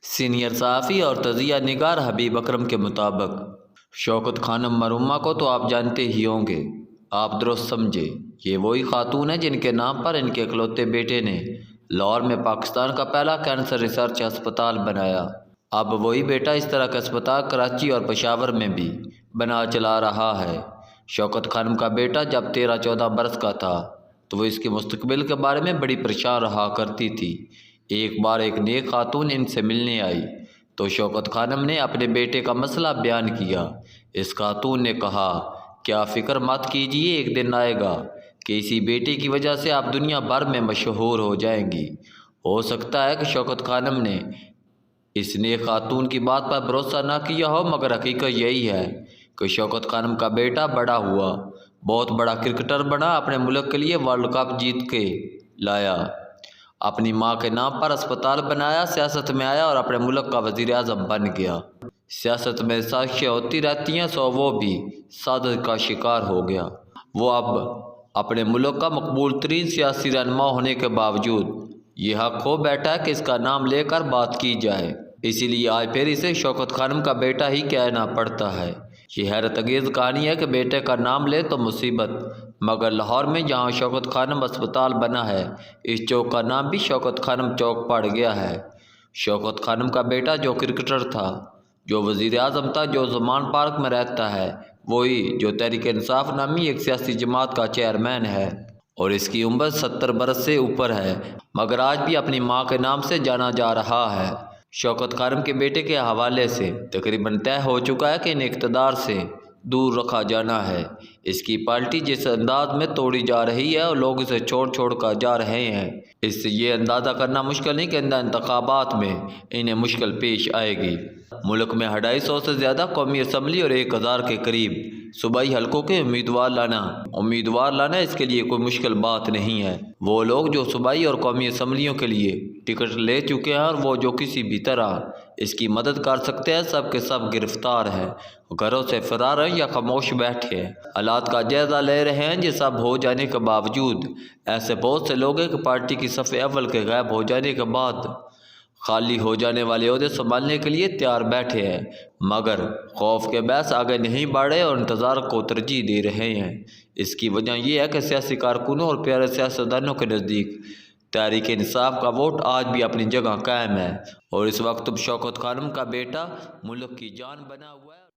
Senior صحافی اور تجزیہ نگار حبیب اکرم کے مطابق شوکت خانم مرحومہ کو تو آپ جانتے ہی ہوں گے۔ آپ درست سمجھے، یہ وہی خاتون ہیں جن کے نام پر ان کے اکلوتے بیٹے نے لاہور میں پاکستان کا پہلا کینسر ریسرچ ہسپتال بنایا۔ اب وہی بیٹا اس طرح کا اسپتال کراچی اور پشاور میں بھی بنا چلا رہا ہے۔ شوکت خانم کا بیٹا جب 13-14 برس کا تھا تو وہ اس کے مستقبل کے بارے میں بڑی پریشان رہا کرتی تھی۔ ایک بار ایک نیک خاتون ان سے ملنے آئی تو شوکت خانم نے اپنے بیٹے کا مسئلہ بیان کیا۔ اس خاتون نے کہا کہ آپ فکر مت کیجیے، ایک دن آئے گا کہ اسی بیٹے کی وجہ سے آپ دنیا بھر میں مشہور ہو جائیں گی۔ ہو سکتا ہے کہ شوکت خانم نے اس نیک خاتون کی بات پر بھروسہ نہ کیا ہو، مگر حقیقت یہی ہے کہ شوکت خانم کا بیٹا بڑا ہوا، بہت بڑا کرکٹر بنا، اپنے ملک کے لیے ورلڈ کپ جیت کے لایا، اپنی ماں کے نام پر اسپتال بنایا، سیاست میں آیا اور اپنے ملک کا وزیر اعظم بن گیا۔ سیاست میں سازشیں ہوتی رہتی ہیں، سو وہ بھی سازش کا شکار ہو گیا۔ وہ اب اپنے ملک کا مقبول ترین سیاسی رہنما ہونے کے باوجود یہ حق کھو بیٹھا ہے کہ اس کا نام لے کر بات کی جائے، اسی لیے آج پھر اسے شوکت خانم کا بیٹا ہی کہنا پڑتا ہے۔ یہ حیرت انگیز کہانی ہے کہ بیٹے کا نام لے تو مصیبت، مگر لاہور میں جہاں شوکت خانم اسپتال بنا ہے، اس چوک کا نام بھی شوکت خانم چوک پڑ گیا ہے۔ شوکت خانم کا بیٹا جو کرکٹر تھا، جو وزیر اعظم تھا، جو زمان پارک میں رہتا ہے، وہی جو تحریک انصاف نامی ایک سیاسی جماعت کا چیئرمین ہے، اور اس کی عمر 70 برس سے اوپر ہے، مگر آج بھی اپنی ماں کے نام سے جانا جا رہا ہے۔ شوکت خانم کے بیٹے کے حوالے سے تقریباً طے ہو چکا ہے کہ انہیں اقتدار سے دور رکھا جانا ہے۔ اس کی پارٹی جس انداز میں توڑی جا رہی ہے اور لوگ اسے چھوڑ کر جا رہے ہیں، اس سے یہ اندازہ کرنا مشکل نہیں کہ آئندہ انتخابات میں انہیں مشکل پیش آئے گی۔ ملک میں 250 سے زیادہ قومی اسمبلی اور 1000 کے قریب صوبائی حلقوں کے امیدوار لانا اس کے لیے کوئی مشکل بات نہیں ہے۔ وہ لوگ جو صوبائی اور قومی اسمبلیوں کے لیے ٹکٹ لے چکے ہیں اور وہ جو کسی بھی طرح اس کی مدد کر سکتے ہیں، سب کے سب گرفتار ہیں، گھروں سے فرار ہیں یا خاموش بیٹھے ہیں، حالات کا جائزہ لے رہے ہیں۔ یہ سب ہو جانے کے باوجود ایسے بہت سے لوگ ہیں کہ پارٹی کی صف اول کے غائب ہو جانے کے بعد خالی ہو جانے والے عہدے سنبھالنے کے لیے تیار بیٹھے ہیں، مگر خوف کے باعث آگے نہیں بڑھ رہے اور انتظار کو ترجیح دے رہے ہیں۔ اس کی وجہ یہ ہے کہ سیاسی کارکنوں اور پیارے سیاستدانوں کے نزدیک تحریک انصاف کا ووٹ آج بھی اپنی جگہ قائم ہے، اور اس وقت شوکت خانم کا بیٹا ملک کی جان بنا ہوا ہے۔